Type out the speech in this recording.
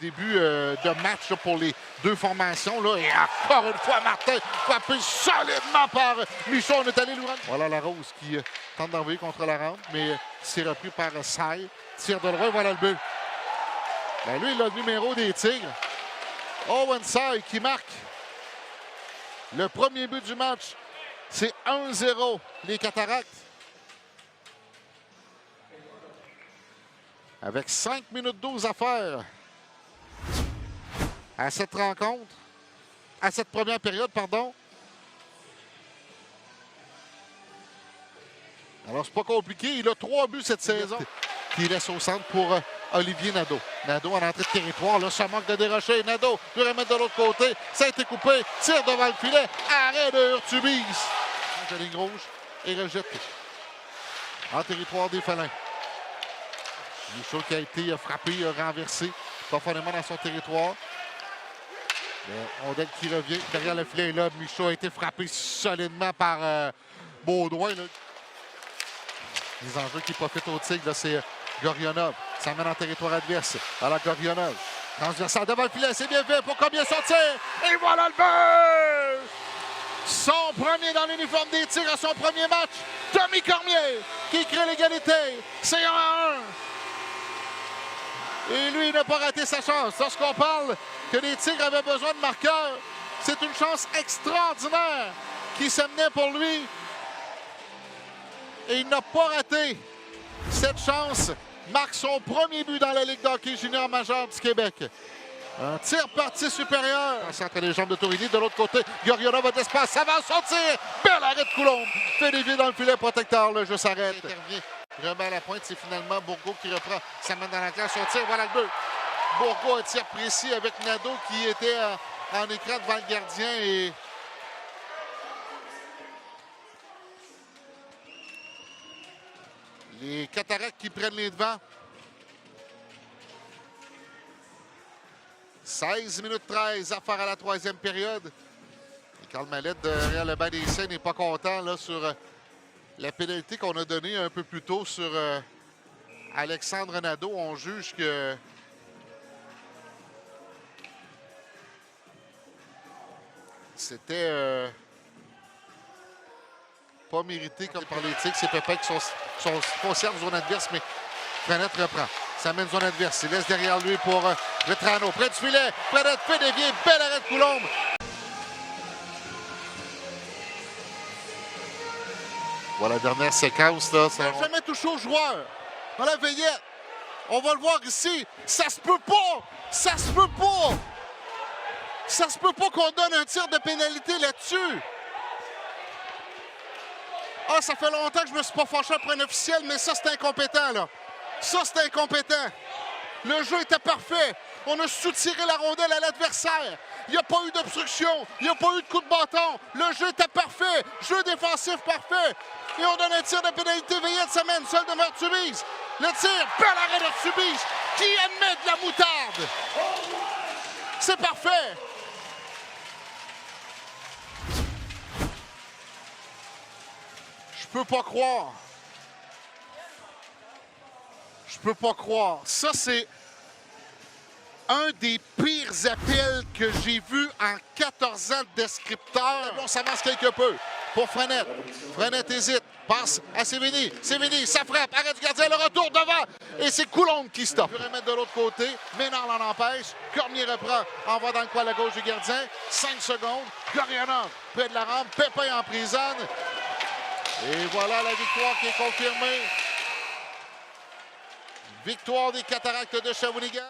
Début de match là, pour les deux formations. Là, et encore une fois, Martin frappé solidement par Michaud. On est allé loin. Voilà la Rose qui tente d'envoyer contre la rampe, mais c'est repris par Sai. Tire de loin, voilà le but. Ben, lui, il a le numéro des Tigres. Owen Sai qui marque le premier but du match. C'est 1-0, les Cataractes. Avec 5 minutes 12 à faire à cette rencontre, à cette première période, pardon. Alors, c'est pas compliqué. Il a 3 buts cette saison. Qui laisse au centre pour Olivier Nadeau. Nadeau en entrée de territoire. Là, ça manque de dérocher. Nadeau veut remettre de l'autre côté. Ça a été coupé. Tire devant le filet. Arrêt de Urtubise. La ligne rouge et rejeté. En territoire des Félins. Michaud qui a été frappé, renversé profondément dans son territoire. Ondel qui revient derrière le filet. Et là, Michaud a été frappé solidement par Baudouin. Là. Les enjeux qui profitent au Tigre, c'est Gorionov. Ça mène en territoire adverse. Alors Gorionov. Transversal devant le filet, c'est bien fait. Pour combien sortir? Et voilà le but! Son premier dans l'uniforme des Tigres à son premier match. Tommy Cormier qui crée l'égalité. C'est 1-1. Et lui, il n'a pas raté sa chance. Lorsqu'on parle que les Tigres avaient besoin de marqueurs, c'est une chance extraordinaire qui s'amenait pour lui. Et il n'a pas raté cette chance. Marque son premier but dans la Ligue d'hockey junior majeure du Québec. Un tir parti supérieur. Entre les jambes de Tourigny. De l'autre côté, Gorionov a de l'espace. Ça va sortir. Bel arrêt de Coulombe. Fait dévier dans le filet protecteur. Le jeu s'arrête. Remet à la pointe. C'est finalement Bourgault qui reprend. Ça mène dans la classe. Son tir. Voilà le but. Bourgault, un tir précis avec Nadeau qui était en écran devant le gardien. Et les Cataractes qui prennent les devants. 16 minutes 13 à faire à la troisième période. Et Carl Mallette derrière le banc des scènes n'est pas content là, sur la pénalité qu'on a donnée un peu plus tôt sur Alexandre Nadeau. On juge que c'était pas mérité comme par les Tigres. C'est Pépin qui sont conserve zone adverse, mais Frenette reprend. Ça mène zone adverse. Il laisse derrière lui pour Vetrano. Près du filet. Frenette fait dévier. Bel arrêt de Coulombe. Voilà la dernière séquence. Là, ça n'a jamais touché au joueur. Dans la veillette. On va le voir ici. Ça se peut pas. Ça se peut pas. Ça se peut pas qu'on donne un tir de pénalité là-dessus. Ah, ça fait longtemps que je me suis pas fâché après un officiel, mais ça, c'est incompétent, là. Ça, c'est incompétent. Le jeu était parfait. On a soutiré la rondelle à l'adversaire. Il n'y a pas eu d'obstruction. Il n'y a pas eu de coup de bâton. Le jeu était parfait. Jeu défensif parfait. Et on donne un tir de pénalité. Veillette semaine. Seul demeure Urtubise. Le tir. Bel arrêt d'Urtubise qui admet de la moutarde. C'est parfait. Je peux pas croire. Je peux pas croire. Ça, c'est un des pires appels que j'ai vu en 14 ans de descripteur. Bon, ça masse quelque peu pour Frenette. Frenette hésite. Passe à Sévigny. Sévigny, ça frappe. Arrête du gardien. Le retour devant. Et c'est Coulombe qui stoppe. Il peut remettre de l'autre côté. Ménard l'en empêche. Cormier reprend. Envoie dans le coin à la gauche du gardien. 5 secondes. Gorionov près de la rampe. Pépin emprisonne. Et voilà la victoire qui est confirmée. Victoire des Cataractes de Shawinigan.